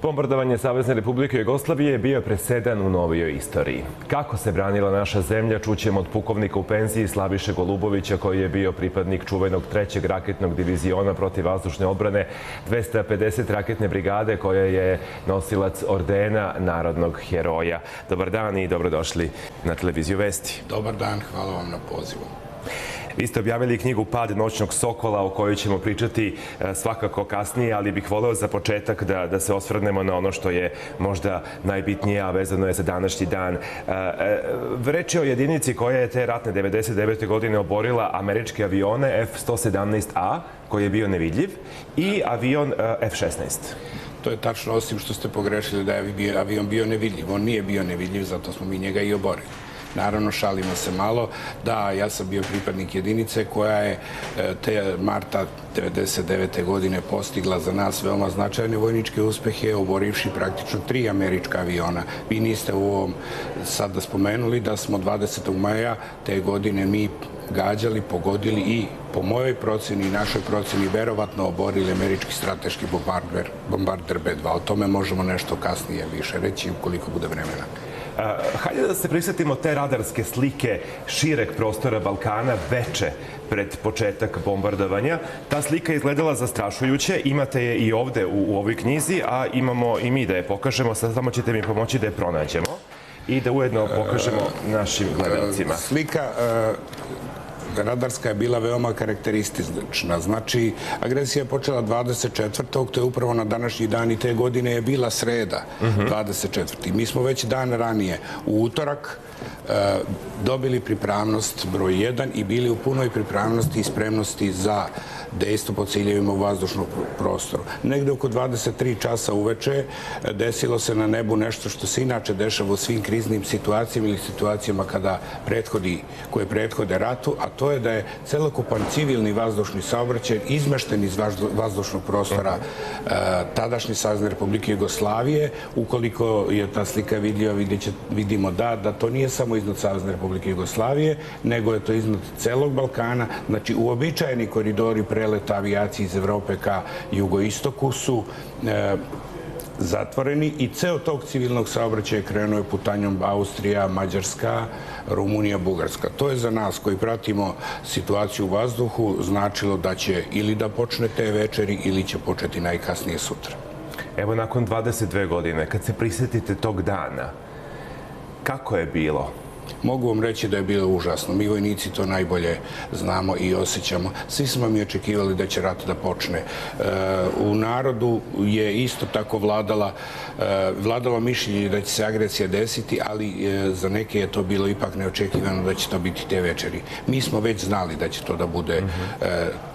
Bombardovanje Savezne Republike Jugoslavije bio je presedan u novijoj istoriji. Kako se branila naša zemlja, čućemo od pukovnika u penziji Slaviše Golubovića, koji je bio pripadnik čuvenog 3. raketnog diviziona protivvazdušne odbrane 250 raketne brigade, koja je nosilac ordena narodnog heroja. Dobar dan i dobrodošli na televiziju Vesti. Dobar dan, hvala vam na pozivu. Vi ste objavili knjigu Pad noćnog sokola, o kojoj ćemo pričati svakako kasnije, ali bih voleo za početak da se osvrnemo na ono što je možda najbitnije, a vezano je za današnji dan. Reč je o jedinici koja je te ratne 99. godine oborila američke avione F-117A, koji je bio nevidljiv, i avion F-16. To je tačno, osim što ste pogrešili da je avion bio nevidljiv. On nije bio nevidljiv, zato smo mi njega i oborili. Naravno, šalimo se malo. Da, ja sam bio pripadnik jedinice koja je te marta 1999. godine postigla za nas veoma značajne vojničke uspehe, oborivši praktično 3 američka aviona. Vi niste u ovom sada spomenuli da smo 20. maja te godine mi gađali, pogodili i po mojoj proceni i našoj proceni verovatno oborili američki strateški bombarder B-2. O tome možemo nešto kasnije više reći ukoliko bude vremena. Hajde da se prisjetimo te radarske slike šireg prostora Balkana veče pred početak bombardovanja. Ta slika je izgledala zastrašujuće, imate je i ovde u ovoj knjizi, a imamo i mi da je pokažemo, samo ćete mi pomoći da je pronađemo i da ujedno pokažemo našim gledalcima. Slika radarska je bila veoma karakteristična. Znači, agresija je počela 24. To je upravo na današnji dan i te godine je bila sreda, 24. Mi smo već dan ranije, u utorak, dobili pripravnost broj 1 i bili u punoj pripravnosti i spremnosti za dejstvo po ciljevima u vazdušnom prostoru. Negde oko 23 časa uveče desilo se na nebu nešto što se inače dešava u svim kriznim situacijama ili situacijama koje prethode ratu, a to je da je celokupan civilni vazdušni saobraćaj izmešten iz vazdušnog prostora tadašnje Savezne Republike Jugoslavije. Ukoliko je ta slika vidljiva, vidimo da to nije samo iznad Savezne Republike Jugoslavije, nego je to iznad celog Balkana. Znači, uobičajeni koridori preleta avijacije iz Evrope ka jugoistoku su zatvoreni i ceo tog civilnog saobraćaja krenuo je putanjom Austrija, Mađarska, Rumunija, Bugarska. To je za nas koji pratimo situaciju u vazduhu značilo da će ili da počne te večeri ili će početi najkasnije sutra. Evo, nakon 22 godine, kad se prisjetite tog dana, kako je bilo? Mogu vam reći da je bilo užasno. Mi vojnici to najbolje znamo i osjećamo. Svi smo mi očekivali da će rat da počne. U narodu je isto tako vladalo mišljenje da će se agresija desiti, ali za neke je to bilo ipak neočekivano da će to biti te večeri. Mi smo već znali da će to da bude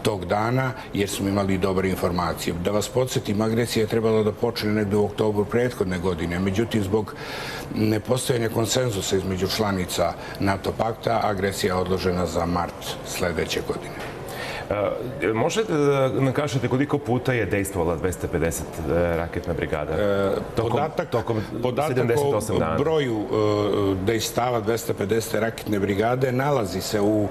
tog dana, jer smo imali dobre informacije. Da vas podsjetim, agresija je trebala da počne negde u oktobru prethodne godine. Međutim, zbog nepostojanja konsenzusa između članica NATO pakta, agresija je odložena za mart sledeće godine. Možete da nam kažete koliko puta je dejstvovala 250 raketna brigada tokom 78 dana? O broju dejstava 250 raketne brigade nalazi se u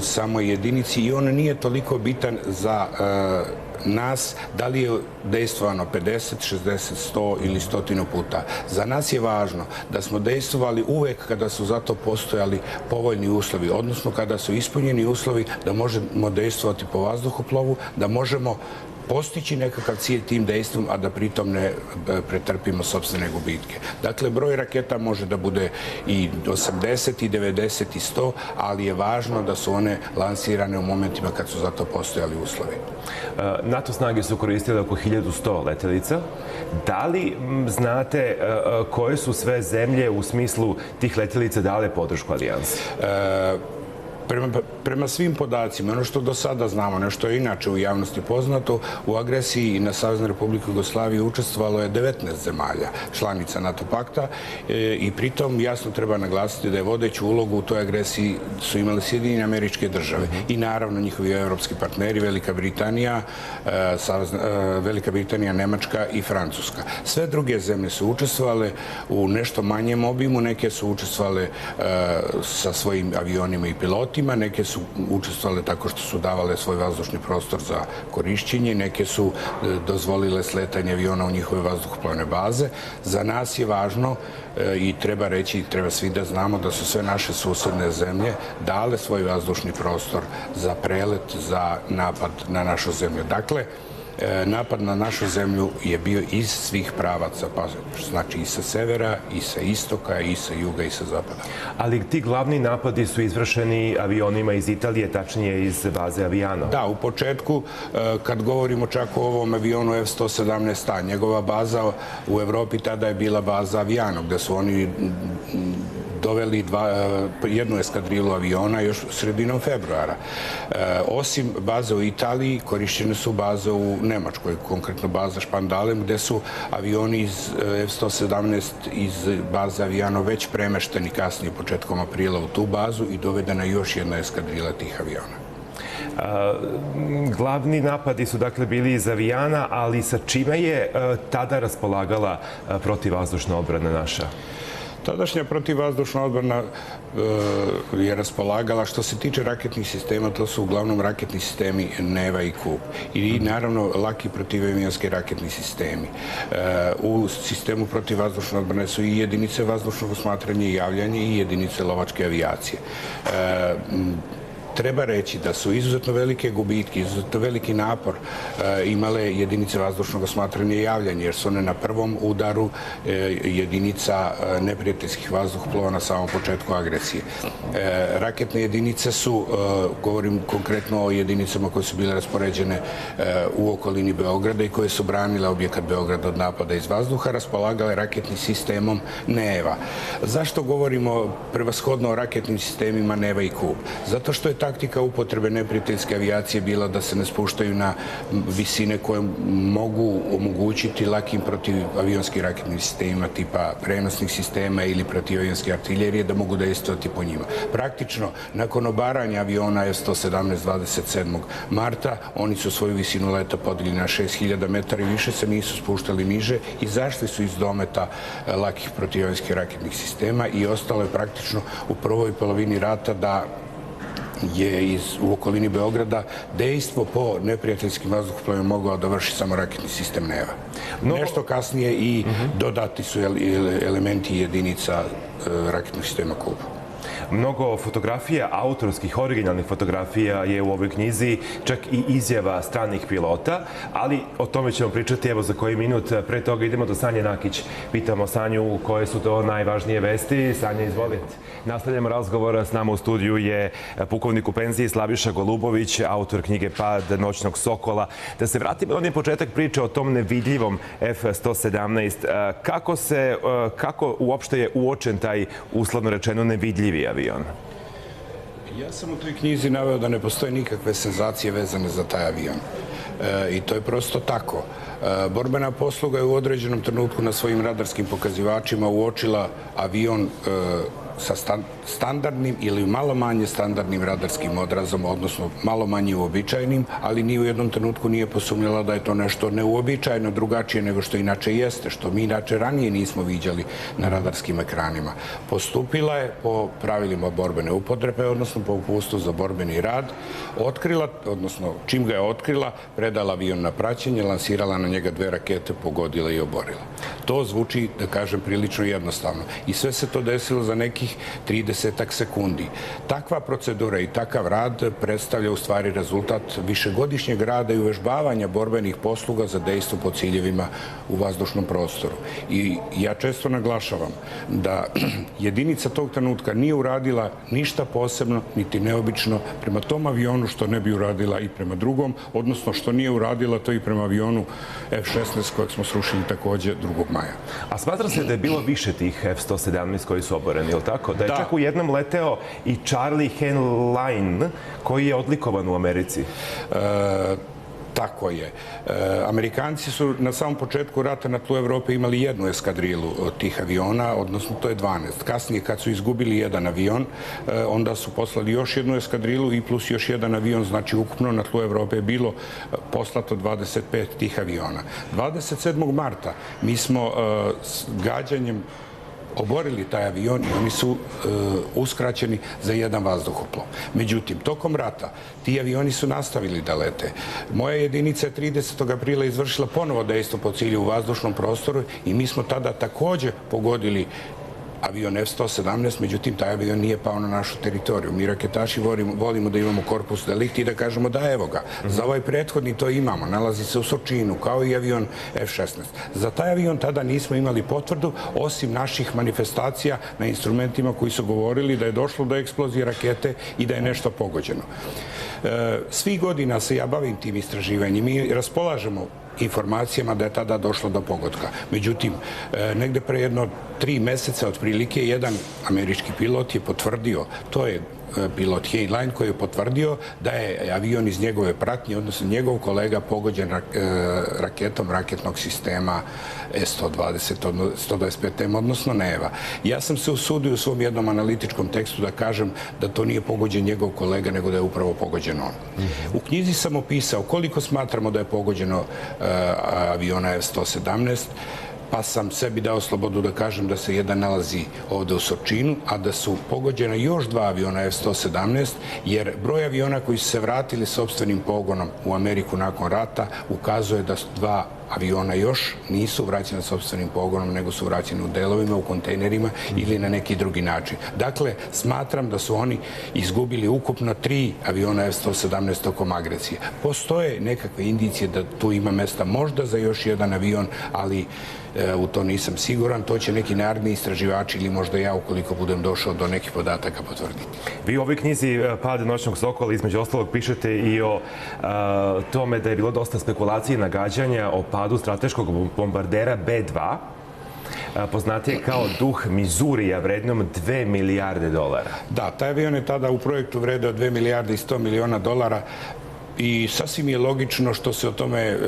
samoj jedinici i on nije toliko bitan za nas, da li je dejstvovano 50, 60, 100 ili 100 puta. Za nas je važno da smo dejstvovali uvek kada su za to postojali povoljni uslovi, odnosno kada su ispunjeni uslovi da možemo dejstvovati po vazduhoplovu, da možemo postići nekakav cilj tim dejstvom, a da pritom ne pretrpimo sopstvene gubitke. Dakle, broj raketa može da bude i 80, i 90, i 100, ali je važno da su one lansirane u momentima kad su za to postojali uslovi. NATO snage su koristile oko 1100 letelica. Da li znate koje su sve zemlje u smislu tih letelica dale podršku alijansi? Prema svim podacima, ono što do sada znamo, nešto je inače u javnosti poznato, u agresiji na Saveznu Republiku Jugoslaviju učestvovalo je 19 zemalja, članica NATO pakta, i pritom jasno treba naglasiti da je vodeću ulogu u toj agresiji su imali Sjedinjene Američke Države i naravno njihovi evropski partneri, Velika Britanija, Nemačka i Francuska. Sve druge zemlje su učestvovale u nešto manjem obimu, neke su učestvovale sa svojim avionima i pilotima, pilotima, neke su učestvovale tako što su davale svoj vazdušni prostor za korišćenje, neke su dozvolile sletanje aviona u njihove vazduhoplovne baze. Za nas je važno i treba reći, treba svi da znamo da su sve naše susedne zemlje dale svoj vazdušni prostor za prelet, za napad na našu zemlju. Dakle, napad na našu zemlju je bio iz svih pravaca, pa znači i sa severa, i sa istoka, i sa juga, i sa zapada. Ali ti glavni napadi su izvršeni avionima iz Italije, tačnije iz baze Aviano. Da, u početku, kad govorimo čak o ovom avionu F-117A, njegova baza u Evropi tada je bila baza Aviano, gde su oni doveli jednu eskadrilu aviona još sredinom februara. Osim baze u Italiji, korišćene su baze u Nemačkoj, konkretno baza Špandalem, gde su avioni iz F-117 iz baze Aviano već premešteni kasnije početkom aprila u tu bazu i dovedena još jedna eskadrila tih aviona. Glavni napadi su dakle bili iz Avijana, ali sa čime je tada raspolagala protivvazdušna odbrana naša? Tadašnja protivvazdušna odbrana je raspolagala, što se tiče raketnih sistema, to su uglavnom raketni sistemi Neva i Kub. I naravno laki protivavionski raketni sistemi. U sistemu protivvazdušne odbrane su i jedinice vazdušnog osmatranja i javljanja i jedinice lovačke avijacije. Treba reći da su izuzetno velike gubitke, izuzetno veliki napor imale jedinice vazdušnog osmatranja i javljanja, jer su one na prvom udaru jedinica neprijateljskih vazduhoplova na samom početku agresije. Raketne jedinice su, govorim konkretno o jedinicama koje su bile raspoređene u okolini Beograda i koje su branile objekat Beograda od napada iz vazduha, raspolagale raketnim sistemom Neva. Zašto govorimo prevashodno o raketnim sistemima Neva i Kub? Zato što je taktika upotrebe neprijateljske avijacije bila da se ne spuštaju na visine koje mogu omogućiti lakim protivavionskim raketnim sistemima tipa prenosnih sistema ili protivavionske artiljerije da mogu dejstvovati po njima. Praktično, nakon obaranja aviona F-117 27. marta, oni su svoju visinu leta podigli na 6000 metara i više se nisu spuštali niže i zašli su iz dometa lakih protivavionskih raketnih sistema i ostalo je praktično u prvoj polovini rata da je u okolini Beograda dejstvo po neprijateljskim vazduhoplovima mogao da vrši samo raketni sistem Neva. Nešto kasnije i dodati su elementi jedinica raketnog sistema Kub. Mnogo fotografija, autorskih, originalnih fotografija je u ovoj knjizi, čak i izjava stranih pilota, ali o tome ćemo pričati evo za koji minut. Pre toga idemo do Sanje Nakić. Pitamo Sanju koje su to najvažnije vesti. Sanja, izvolite. Nastavljamo razgovor. S nama u studiju je pukovnik u penziji Slaviša Golubović, autor knjige Pad noćnog sokola. Da se vratimo na onaj početak priče o tom nevidljivom F-117. Kako uopšte je uočen taj, uslovno rečeno, nevidljivi avion? Ja sam u toj knjizi naveo da ne postoje nikakve senzacije vezane za taj avion. I to je prosto tako. Borbena posluga je u određenom trenutku na svojim radarskim pokazivačima uočila avion sa standardnim ili malo manje standardnim radarskim odrazom, odnosno malo manje uobičajenim, ali ni u jednom trenutku nije posumnjala da je to nešto neuobičajeno, drugačije nego što inače jeste, što mi inače ranije nismo viđali na radarskim ekranima. Postupila je po pravilima borbene upotrebe, odnosno po uputstvu za borbeni rad, otkrila, odnosno čim ga je otkrila, predala avion na praćenje, lansirala na njega 2 rakete, pogodila i oborila. To zvuči, da kažem, prilično jednostavno. I sve se to desilo za nekih 30 sekundi. Takva procedura i takav rad predstavlja u stvari rezultat višegodišnjeg rada i uvežbavanja borbenih posluga za dejstvo po ciljevima u vazdušnom prostoru. I ja često naglašavam da jedinica tog trenutka nije uradila ništa posebno, niti neobično prema tom avionu što ne bi uradila i prema drugom, odnosno što nije uradila to i prema avionu F-16 kojeg smo srušili takođe 2. maja. A smatra se da je bilo više tih F-117 koji su oboreni, ili tako? Da je čak u jednom leteo i Charlie Heinlein koji je odlikovan u Americi. Tako je. Amerikanci su na samom početku rata na tlu Evrope imali jednu eskadrilu od tih aviona, odnosno to je 12. Kasnije, kad su izgubili jedan avion, onda su poslali još jednu eskadrilu i plus još jedan avion, znači ukupno na tlu Evrope je bilo poslato 25 tih aviona. 27. marta mi smo s gađanjem oborili taj avion i oni su uskraćeni za jedan vazduhoplov. Međutim, tokom rata ti avioni su nastavili da lete. Moja jedinica je 30. aprila izvršila ponovo dejstvo po cilju u vazdušnom prostoru i mi smo tada takođe pogodili avion F-117, međutim, taj avion nije pao na našu teritoriju. Mi raketaši volimo da imamo korpus delikti i da kažemo da evo ga. Za ovaj prethodni to imamo. Nalazi se u Surčinu, kao i avion F-16. Za taj avion tada nismo imali potvrdu, osim naših manifestacija na instrumentima koji su govorili da je došlo do eksplozije rakete i da je nešto pogođeno. Svih godina se ja bavim tim istraživanjem. Mi raspolažemo informacijama da je tada došlo do pogotka. Međutim, negde pre jedno 3 meseca otprilike jedan američki pilot je potvrdio, to je pilot Heinlein koji je potvrdio da je avion iz njegove pratnje, odnosno njegov kolega pogođen raketom raketnog sistema S-120, 125M, odnosno Neva. Ja sam se usudio u svom jednom analitičkom tekstu da kažem da to nije pogođen njegov kolega, nego da je upravo pogođen on. U knjizi sam opisao koliko smatramo da je pogođeno aviona F-117, pa sam sebi dao slobodu da kažem da se jedan nalazi ovde u Surčinu, a da su pogođena još 2 aviona F-117, jer broj aviona koji su se vratili sopstvenim pogonom u Ameriku nakon rata ukazuje da su 2 aviona još nisu vraćeni sopstvenim pogonom, nego su vraćeni u delovima, u kontejnerima ili na neki drugi način. Dakle, smatram da su oni izgubili ukupno 3 aviona F-117 tokom agresije. Postoje nekakve indicije da tu ima mesta možda za još jedan avion, ali u to nisam siguran. To će neki naredni istraživači ili možda ja, ukoliko budem došao do nekih podataka, potvrditi. Vi u ovoj knjizi Pad noćnog sokola između ostalog pišete i o tome da je bilo dosta spekulacije i nagađanja o padu strateškog bombardera B-2, poznatije kao Duh Mizurija, vrednom $2 milijarde. Da, taj avion je tada u projektu vredeo 2 milijarde i 100 miliona dolara. I sasvim je logično što se o tome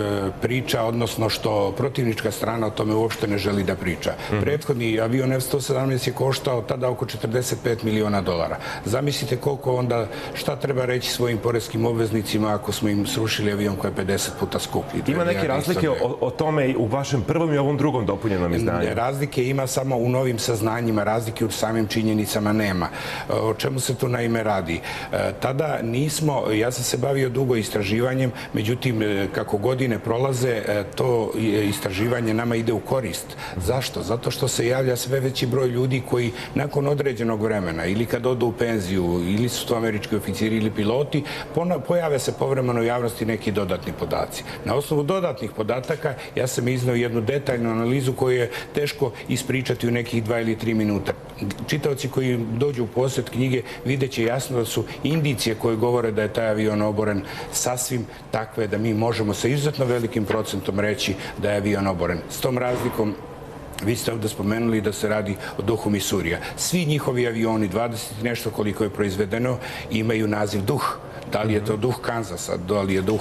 priča, odnosno što protivnička strana o tome uopšte ne želi da priča. Prethodni avion F-117 je koštao tada oko 45 miliona dolara. Zamislite koliko onda, šta treba reći svojim poreskim obveznicima ako smo im srušili avion koji je 50 puta skuplji. Ima neke razlike o tome u vašem prvom i ovom drugom dopunjenom izdanju? Razlike ima samo u novim saznanjima, razlike u samim činjenicama nema. O čemu se tu naime radi? Tada nismo, ja sam se bavio dugo istraživanjem, međutim, kako godine prolaze, to istraživanje nama ide u korist. Zašto? Zato što se javlja sve veći broj ljudi koji nakon određenog vremena ili kad odu u penziju, ili su to američki oficiri ili piloti, pojave se povremeno u javnosti neki dodatni podaci. Na osnovu dodatnih podataka ja sam izneo jednu detaljnu analizu koju je teško ispričati u nekih 2 ili 3 minuta. Čitaoci koji dođu u posjed knjige vidjet će jasno da su indicije koje govore da je taj avion oboren sasvim takve da mi možemo sa izuzetno velikim procentom reći da je avion oboren. S tom razlikom, vi ste ovde spomenuli da se radi o Duhu Misurija. Svi njihovi avioni, 20 i nešto koliko je proizvedeno, imaju naziv Duh. Da li je to Duh Kanzasa, da li je Duh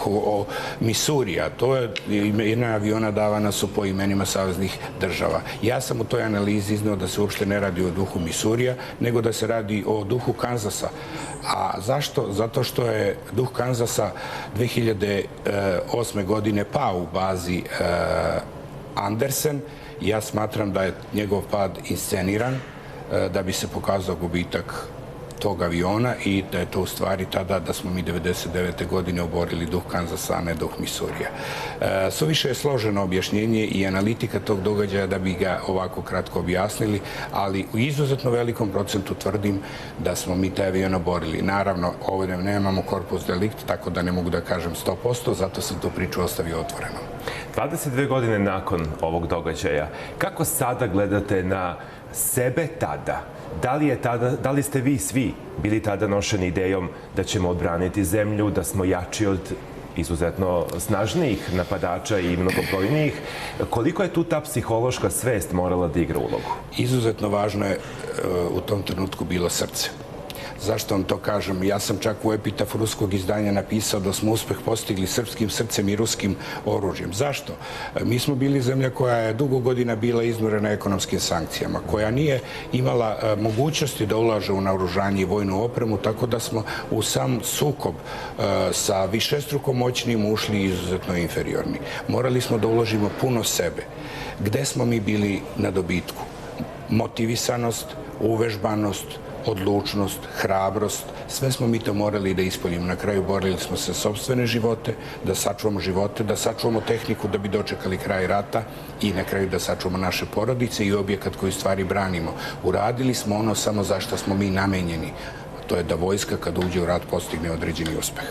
Misurija, to je jedna aviona davana su po imenima saveznih država. Ja sam u toj analizi izneo da se uopšte ne radi o Duhu Misurija, nego da se radi o Duhu Kanzasa. A zašto? Zato što je Duh Kanzasa 2008. godine pao u bazi Andersen. Ja smatram da je njegov pad insceniran, da bi se pokazao gubitak tog aviona i da je to u stvari tada da smo mi 99. godine oborili Duh Kanzasa, a ne Duh Misurija. Suviše je složeno objašnjenje i analitika tog događaja da bi ga ovako kratko objasnili, ali u izuzetno velikom procentu tvrdim da smo mi taj avion oborili. Naravno, ovdje nemamo korpus delikt, tako da ne mogu da kažem 100%, zato sam tu priču ostavio otvorenom. 22 godine nakon ovog događaja, kako sada gledate na sebe tada? Da li ste vi svi bili tada nošeni idejom da ćemo odbraniti zemlju, da smo jači od izuzetno snažnijih napadača i mnogobrojnijih? Koliko je tu ta psihološka svest morala da igra ulogu? Izuzetno važno je u tom trenutku bilo srce. Zašto vam to kažem? Ja sam čak u epitafu ruskog izdanja napisao da smo uspeh postigli srpskim srcem i ruskim oružjem. Zašto? Mi smo bili zemlja koja je dugo godina bila iznurena ekonomskim sankcijama, koja nije imala mogućnosti da ulaže u naoružanje i vojnu opremu, tako da smo u sam sukob sa višestruko moćnim ušli izuzetno inferiorni. Morali smo da uložimo puno sebe. Gde smo mi bili na dobitku? motivisanost, uvežbanost, odlučnost, hrabrost, sve smo mi to morali da ispoljimo. Na kraju borili smo se sopstvene živote, da sačuvamo tehniku da bi dočekali kraj rata i na kraju da sačuvamo naše porodice i objekat koji stvari branimo. Uradili smo ono samo za što smo mi namenjeni. To je da vojska kad uđe u rat postigne određeni uspeh.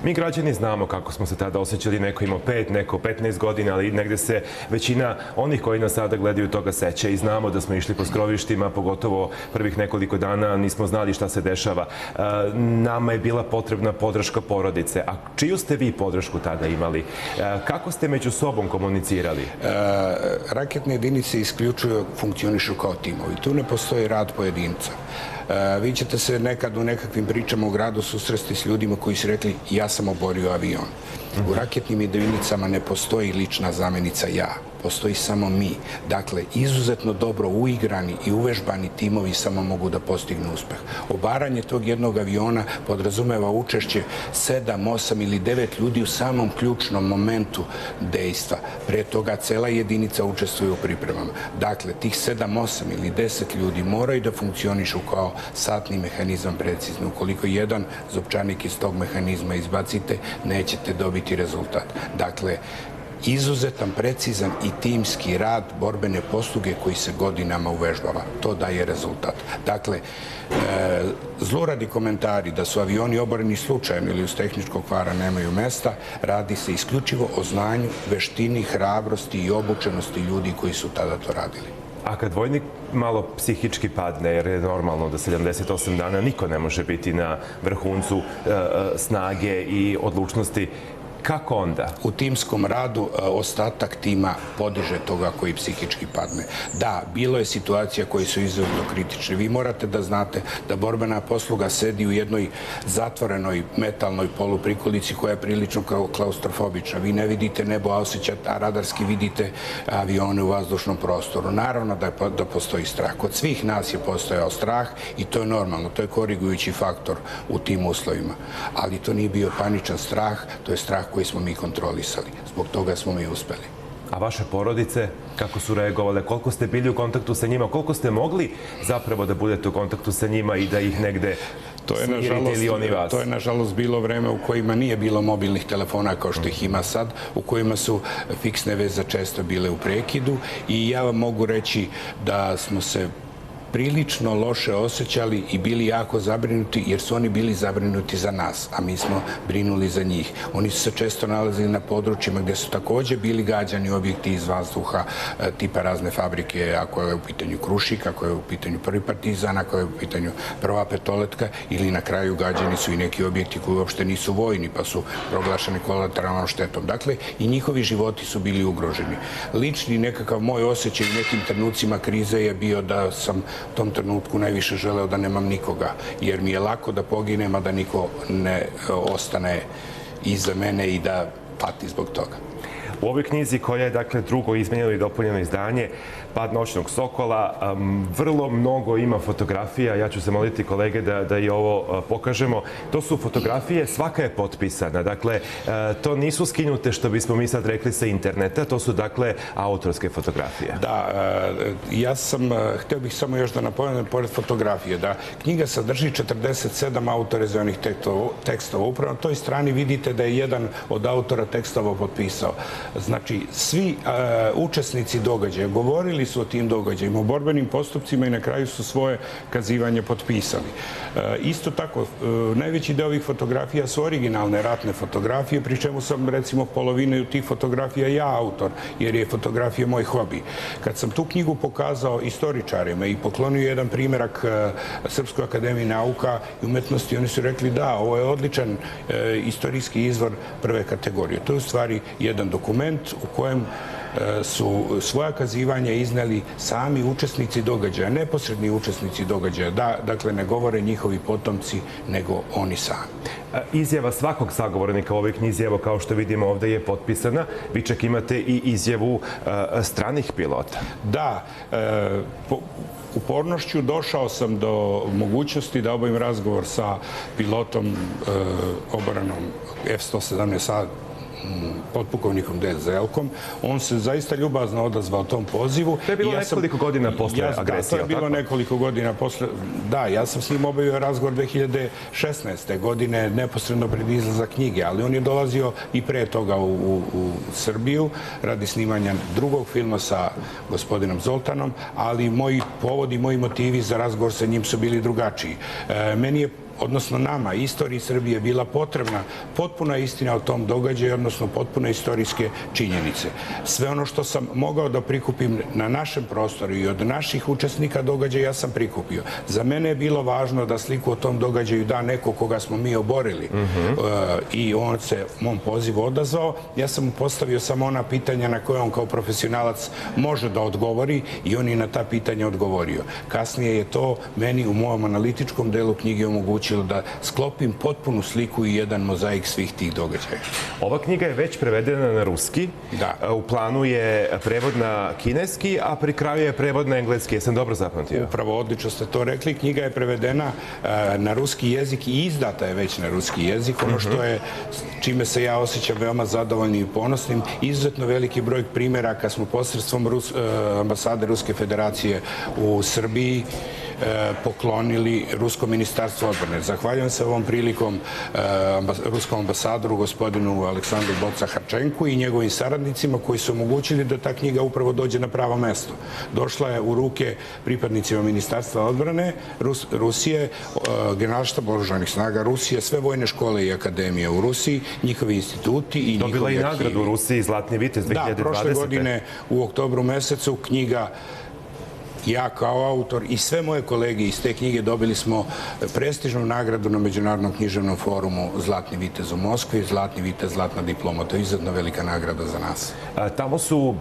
Mi građani znamo kako smo se tada osjećali, neko imao 5, neko 15 godina, ali negde se većina onih koji nas sada gledaju toga seća i znamo da smo išli po skrovištima, pogotovo prvih nekoliko dana nismo znali šta se dešava. Nama je bila potrebna podrška porodice. A čiju ste vi podršku tada imali? Kako ste među sobom komunicirali? Raketne jedinice isključivo funkcionišu kao timovi. Tu ne postoji rad pojedinca. Vi ćete se nekad u nekakvim pričama u gradu susresti s ljudima koji su rekli ja sam oborio avion. U raketnim jedinicama ne postoji lična zamenica ja, postoji samo mi. Dakle, izuzetno dobro uigrani i uvežbani timovi samo mogu da postignu uspeh. Obaranje tog jednog aviona podrazumeva učešće 7, 8 ili 9 ljudi u samom ključnom momentu dejstva. Pre toga cela jedinica učestvuje u pripremama. Dakle, tih 7, 8 ili 10 ljudi moraju da funkcionišu kao satni mehanizam precizno. Ukoliko jedan zupčanik iz tog mehanizma izbacite, nećete dobiti rezultat. Dakle, izuzetan, precizan i timski rad borbene posluge koji se godinama uvežbava. To daje rezultat. Dakle, zluradi komentari da su avioni oboreni slučajem ili uz tehničkog kvara nemaju mesta, radi se isključivo o znanju, veštini, hrabrosti i obučenosti ljudi koji su tada to radili. A kad vojnik malo psihički padne, jer je normalno da 78 dana niko ne može biti na vrhuncu snage i odlučnosti, kako onda? U timskom radu ostatak tima podiže toga koji psihički padne. Da, bilo je situacija koje su izuzetno kritične. Vi morate da znate da borbena posluga sedi u jednoj zatvorenoj metalnoj poluprikolici koja je prilično klaustrofobična. Vi ne vidite nebo, a radarski vidite avione u vazdušnom prostoru. Naravno da postoji strah. Kod svih nas je postojao strah i to je normalno. To je korigujući faktor u tim uslovima. Ali to nije bio paničan strah, to je strah koji smo mi kontrolisali. Zbog toga smo mi uspeli. A vaše porodice, kako su reagovale? Koliko ste bili u kontaktu sa njima? Koliko ste mogli zapravo da budete u kontaktu sa njima i da ih negde smirite ili oni vas? To je, nažalost, bilo vreme u kojima nije bilo mobilnih telefona kao što ih ima sad, u kojima su fiksne veze često bile u prekidu i ja vam mogu reći da smo se prilično loše osjećali i bili jako zabrinuti jer su oni bili zabrinuti za nas, a mi smo brinuli za njih. Oni su se često nalazili na područjima gde su takođe bili gađani objekti iz vazduha, tipa razne fabrike, ako je u pitanju Krušik, ako je u pitanju Prvi Partizan, ako je u pitanju Prva Petoletka, ili na kraju gađani su i neki objekti koji uopšte nisu vojni, pa su proglašeni kolateralnom štetom. Dakle, i njihovi životi su bili ugroženi. Lični nekakav moj osjećaj u nekim trenucima krize je bio da sam u tom trenutku najviše želeo da nemam nikoga, jer mi je lako da poginem, a da niko ne ostane iza mene i da pati zbog toga. U ovoj knjizi, koja je, dakle, drugo izmenjeno i dopunjeno izdanje, Pad noćnog sokola, vrlo mnogo ima fotografija. Ja ću se moliti kolege da i ovo pokažemo. To su fotografije, svaka je potpisana. Dakle, to nisu skinute, što bismo mi sad rekli, sa interneta. To su, dakle, autorske fotografije. Da, hteo bih samo još da napomenem, pored fotografije, da knjiga sadrži 47 autorizovanih tekstova. Upravo na toj strani vidite da je jedan od autora tekstova potpisao. Znači, svi učesnici događaja govorili su o tim događajima, o borbenim postupcima i na kraju su svoje kazivanje potpisali. Isto tako, najveći deo ovih fotografija su originalne ratne fotografije, pri čemu sam, recimo, polovinu tih fotografija ja autor, jer je fotografija moj hobi. Kad sam tu knjigu pokazao istoričarima i poklonio jedan primerak Srpskoj akademiji nauka i umetnosti, oni su rekli da, ovo je odličan istorijski izvor prve kategorije. To je u stvari jedan dokument u kojem su svoja kazivanja izneli sami učesnici događaja, neposredni učesnici događaja. Dakle, ne govore njihovi potomci, nego oni sami. Izjava svakog sagovornika u ovoj knjizi, evo kao što vidimo ovde, je potpisana. Vi čak imate i izjavu stranih pilota. Da, upornošću došao sam do mogućnosti da obavim razgovor sa pilotom oboranom F-117A potpukovnikom D. Zelkom. On se zaista ljubazno odazvao tom pozivu. To je bilo nekoliko godina posle agresije, to je bilo nekoliko godina posle. Da, ja sam s njim obavio razgovor 2016. godine, neposredno pred izlazak knjige, ali on je dolazio i pre toga u Srbiju radi snimanja drugog filma sa gospodinom Zoltanom, ali moji povodi, moji motivi za razgovor sa njim su bili drugačiji. Meni je, odnosno nama, istoriji Srbije bila potrebna potpuna istina o tom događaju, odnosno potpune istorijske činjenice. Sve ono što sam mogao da prikupim na našem prostoru i od naših učesnika događaja ja sam prikupio. Za mene je bilo važno da sliku o tom događaju da neko koga smo mi oborili i on se mom pozivu odazvao. Ja sam mu postavio samo ona pitanja na koje on kao profesionalac može da odgovori i on je na ta pitanja odgovorio. Kasnije je to meni u mojom analitičkom delu knjige omogućilo da sklopim potpunu sliku i jedan mozaik svih tih događaja. Ova knjiga je već prevedena na ruski. Da. U planu je prevod na kineski, a pri kraju je prevod na engleski. Jesam dobro zapamtio? Upravo, odlično ste to rekli. Knjiga je prevedena na ruski jezik i izdata je već na ruski jezik. Ono što je, čime se ja osjećam veoma zadovoljnim i ponosnim, izuzetno veliki broj primjeraka smo posredstvom ambasade Ruske federacije u Srbiji poklonili Rusko ministarstvo odbrane. Zahvaljujem se ovom prilikom ruskom ambasadoru, gospodinu Aleksandru Boca-Harčenku i njegovim saradnicima koji su omogućili da ta knjiga upravo dođe na pravo mesto. Došla je u ruke pripadnicima ministarstva odbrane Rusije, Generalštaba oružanih snaga Rusije, sve vojne škole i akademije u Rusiji, njihovi instituti i njihovi Dobila arhivi. i nagradu u Rusiji Zlatni vitez 2020. Da, prošle godine u oktobru mesecu knjiga, ja kao autor i sve moje kolege iz te knjige dobili smo prestižnu nagradu na Međunarodnom književnom forumu Zlatni vitez u Moskvi, Zlatni vitez, Zlatna diploma. To je izuzetno velika nagrada za nas. Tamo su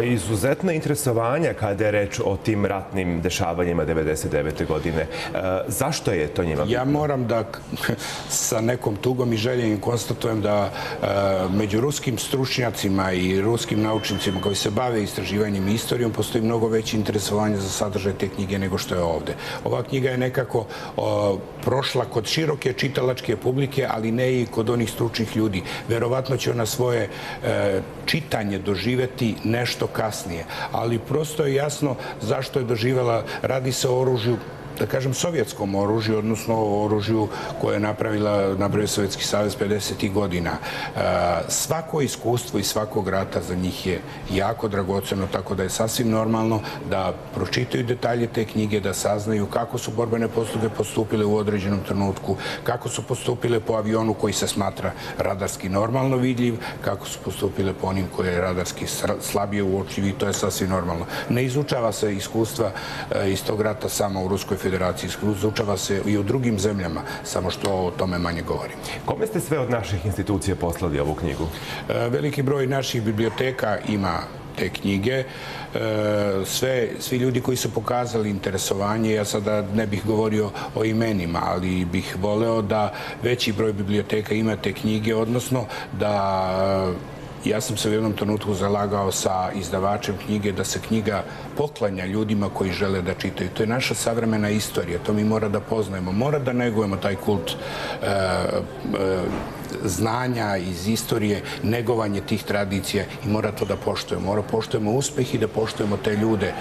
izuzetna interesovanja kada je reč o tim ratnim dešavanjima 1999. godine. Zašto je to njima bitno? Ja moram da sa nekom tugom i željenjem konstatujem da među ruskim stručnjacima i ruskim naučnicima koji se bave istraživanjem i istorijom postoji mnogo veće interesovanje za sadržaj te knjige nego što je ovde. Ova knjiga je nekako prošla kod široke čitalačke publike, ali ne i kod onih stručnih ljudi. Verovatno će ona svoje čitanje doživeti nešto kasnije, ali prosto je jasno zašto je doživela. Radi se o oružju, da kažem, sovjetskom oružju, odnosno o oružju koje je napravio Sovjetski savez 50. godina. Svako iskustvo i svakog rata za njih je jako dragoceno, tako da je sasvim normalno da pročitaju detalje te knjige, da saznaju kako su borbene postrojbe postupile u određenom trenutku, kako su postupile po avionu koji se smatra radarski normalno vidljiv, kako su postupile po onim koji je radarski slabije uočljiv i to je sasvim normalno. Ne izučava se iskustva iz tog rata samo u Ruskoj federaciji, izučava se i u drugim zemljama, samo što o tome manje govorim. Kome ste sve od naših institucija poslali ovu knjigu? Veliki broj naših biblioteka ima te knjige. Svi ljudi koji su pokazali interesovanje, ja sada ne bih govorio o imenima, ali bih voleo da veći broj biblioteka ima te knjige, odnosno da ja sam se u jednom trenutku zalagao sa izdavačem knjige da se knjiga poklanja ljudima koji žele da čitaju. To je naša savremena istorija, to mi mora da poznajemo, mora da negujemo taj kult znanja iz istorije, negovanje tih tradicija i mora to da poštujemo. Mora poštujemo uspeh i da poštujemo te ljude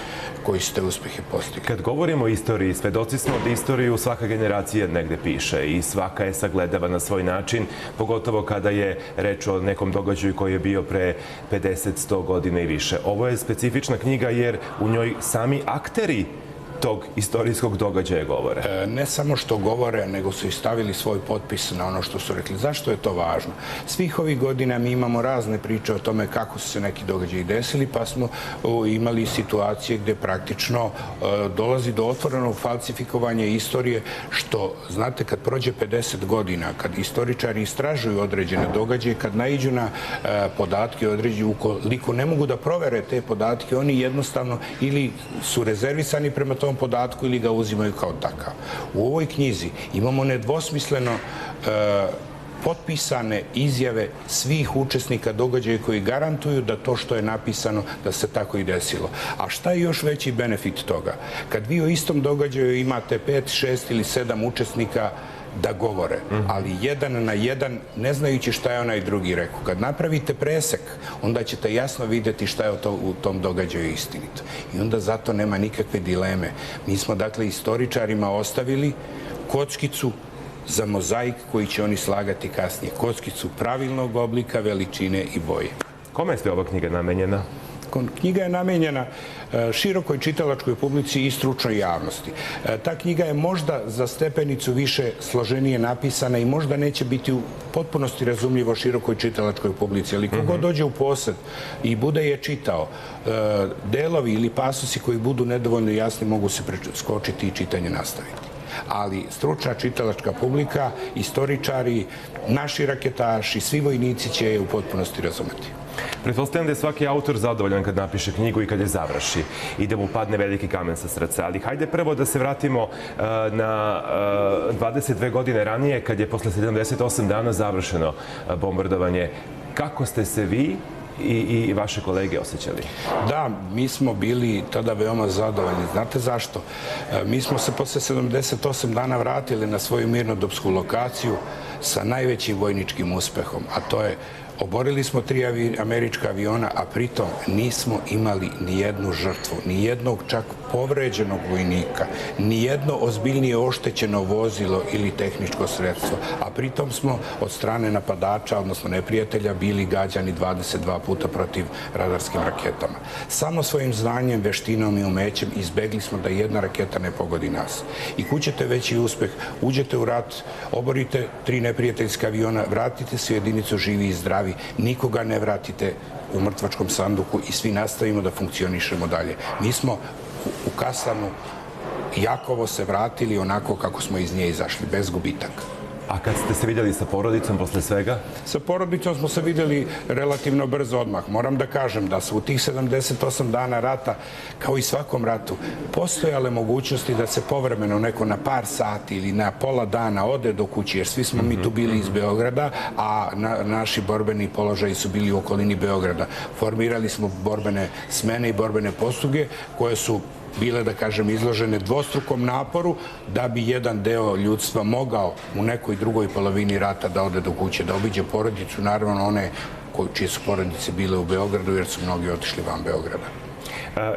koji su te uspehe postigli. Kad govorimo o istoriji, svedoci smo da istoriju svaka generacija negde piše i svaka je sagledava na svoj način, pogotovo kada je reč o nekom događaju koji je bio pre 50-100 godina i više. Ovo je specifična knjiga jer u njoj sami akteri tog istorijskog događaja govore. Ne samo što govore, nego su i stavili svoj potpis na ono što su rekli. Zašto je to važno? Svih ovih godina mi imamo razne priče o tome kako su se neki događaji desili, pa smo imali situacije gde praktično dolazi do otvorenog falsifikovanja istorije, što, znate, kad prođe 50 godina, kad istoričari istražuju određene događaje, kad naiđu na podatke određene, ukoliko ne mogu da provere te podatke, oni jednostavno ili su rezervisani prema tom podatku ili ga uzimaju kao takav. U ovoj knjizi imamo nedvosmisleno potpisane izjave svih učesnika događaja koji garantuju da to što je napisano da se tako i desilo. A šta je još veći benefit toga? Kad vi o istom događaju imate 5, 6 ili 7 učesnika da govore, ali jedan na jedan, ne znajući šta je onaj drugi rekao. Kad napravite presek, onda ćete jasno vidjeti šta je u tom događaju istinito. I onda zato nema nikakve dileme. Mi smo, dakle, istoričarima ostavili kockicu za mozaik koji će oni slagati kasnije. Kockicu pravilnog oblika, veličine i boje. Kome je sve ova knjiga namenjena? Knjiga je namenjena širokoj čitalačkoj publici i stručnoj javnosti. Ta knjiga je možda za stepenicu više složenije napisana i možda neće biti u potpunosti razumljivo širokoj čitalačkoj publici, ali kogod dođe u posed i bude je čitao, delovi ili pasusi koji budu nedovoljno jasni mogu se preskočiti i čitanje nastaviti. Ali stručna čitalačka publika, istoričari, naši raketaši, svi vojnici će je u potpunosti razumeti. Pretpostavljam da je svaki autor zadovoljan kad napiše knjigu i kad je završi i da mu padne veliki kamen sa srca. Ali hajde prvo da se vratimo na 22 godine ranije, kad je posle 78 dana završeno bombardovanje. Kako ste se vi i vaše kolege osjećali? Da, mi smo bili tada veoma zadovoljni. Znate zašto? Mi smo se posle 78 dana vratili na svoju mirnodopsku lokaciju sa najvećim vojničkim uspehom, a to je oborili smo 3 američka aviona, a pritom nismo imali ni jednu žrtvu, ni jednog čak povređenog vojnika, ni jedno ozbiljnije oštećeno vozilo ili tehničko sredstvo, a pritom smo od strane napadača, odnosno neprijatelja, bili gađani 22 puta protiv radarskim raketama. Samo svojim znanjem, veštinom i umećem izbegli smo da jedna raketa ne pogodi nas. I kućete veći uspeh, uđete u rat, oborite 3 neprijateljska aviona, vratite se u jedinicu živi i zdravi, nikoga ne vratite u mrtvačkom sanduku i svi nastavimo da funkcionišemo dalje. Mi smo u kasarnu Jakovo se vratili onako kako smo iz nje izašli, bez gubitaka. A kad ste se vidjeli sa porodicom posle svega? Sa porodicom smo se vidjeli relativno brzo odmah. Moram da kažem da su u tih 78 dana rata, kao i svakom ratu, postojale mogućnosti da se povremeno neko na par sati ili na pola dana ode do kući, jer svi smo mi tu bili iz Beograda, a naši borbeni položaji su bili u okolini Beograda. Formirali smo borbene smene i borbene posluge koje su bile, da kažem, izložene dvostrukom naporu da bi jedan deo ljudstva mogao u nekoj drugoj polovini rata da ode do kuće, da obiđe porodicu, naravno one čije su porodice bile u Beogradu, jer su mnogi otišli van Beograda.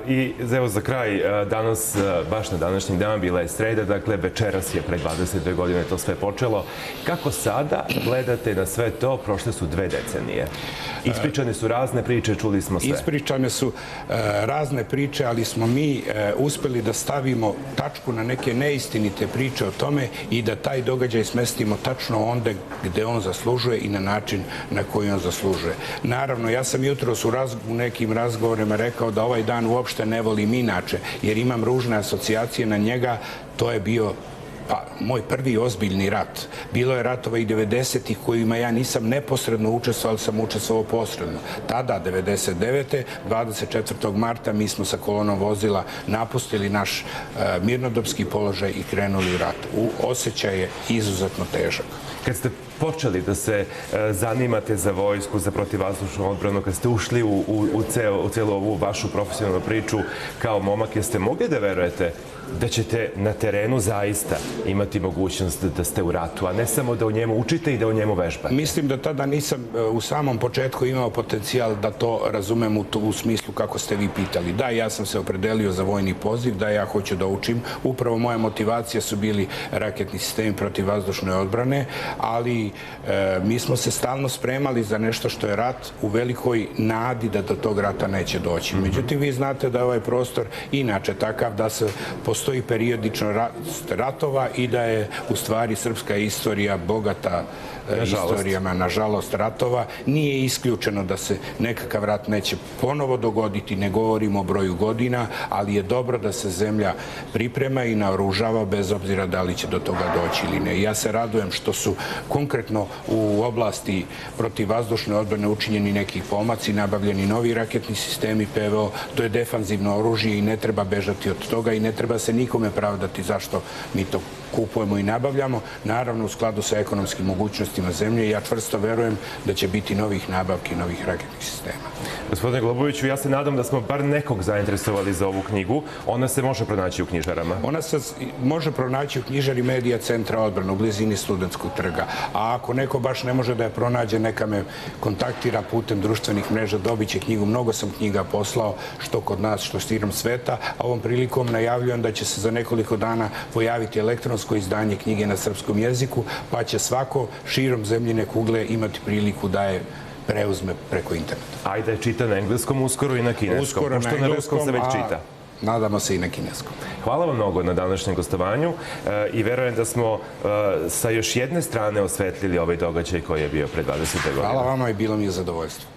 I evo za kraj, danas, baš na današnji dan, bila je sreda, dakle večeras je pre 22 godine to sve počelo. Kako sada gledate na sve to? Prošle su 2 decenije. Ispričane su razne priče, čuli smo sve. Ispričane su razne priče, ali smo mi uspeli da stavimo tačku na neke neistinite priče o tome i da taj događaj smestimo tačno onda gde on zaslužuje i na način na koji on zaslužuje. Naravno, ja sam jutros u nekim razgovorima rekao da ovaj dan uopšte ne volim inače, jer imam ružne asocijacije na njega. To je bio moj prvi ozbiljni rat. Bilo je ratova i 90-ih kojima ja nisam neposredno učestvovao, ali sam učestvovao posredno. Tada, 99. 24. marta, mi smo sa kolonom vozila napustili naš mirnodopski položaj i krenuli u rat. Osjećaj je izuzetno težak. Kad ste počeli da se zanimate za vojsku, za protivvazdušnu odbranu, kad ste ušli u celu ovu vašu profesionalnu priču kao momak, jeste mogli da verujete da ćete na terenu zaista imati mogućnost da ste u ratu, a ne samo da o njemu učite i da o njemu vežbate? Mislim da tada nisam u samom početku imao potencijal da to razumem u smislu kako ste vi pitali. Da, ja sam se opredelio za vojni poziv, da ja hoću da učim. Upravo moja motivacija su bili raketni sistemi protivvazdušne odbrane, ali mi smo se stalno spremali za nešto što je rat u velikoj nadi da do tog rata neće doći. Međutim, vi znate da je ovaj prostor inače takav da se postoji periodično ratova i da je u stvari srpska istorija bogata istorijama, nažalost, ratova. Nije isključeno da se nekakav rat neće ponovo dogoditi, ne govorimo o broju godina, ali je dobro da se zemlja priprema i naoružava bez obzira da li će do toga doći ili ne. Ja se radujem što su konkretno konkretno u oblasti protivvazdušne odbrane učinjeni neki pomaci, nabavljeni novi raketni sistemi PVO, to je defanzivno oružje i ne treba bežati od toga i ne treba se nikome pravdati zašto mi to kupujemo i nabavljamo, naravno u skladu sa ekonomskim mogućnostima zemlje i ja čvrsto verujem da će biti novih nabavki, novih raketnih sistema. Gospodine Globoviću, ja se nadam da smo bar nekog zainteresovali za ovu knjigu. Ona se može pronaći u knjižarama. Ona se može pronaći u knjižari Medija centra odbrane u blizini Studentskog trga. A ako neko baš ne može da je pronađe, neka me kontaktira putem društvenih mreža, dobit će knjigu. Mnogo sam knjiga poslao, što kod nas, što širom sveta. A ovom prilikom najavljujem da će se za nekoliko dana pojaviti elektronsko izdanje knjige na srpskom jeziku, pa će svako širom zemljine kugle imati priliku da je preuzme preko interneta. Ajde, čita na engleskom uskoro i na kineskom. Uskoro na engleskom, se već čita. Nadamo se i na kineskom. Hvala vam mnogo na današnjem gostovanju i verujem da smo sa još jedne strane osvetlili ovaj događaj koji je bio pre 20 godina. Hvala vama i bilo mi je zadovoljstvo.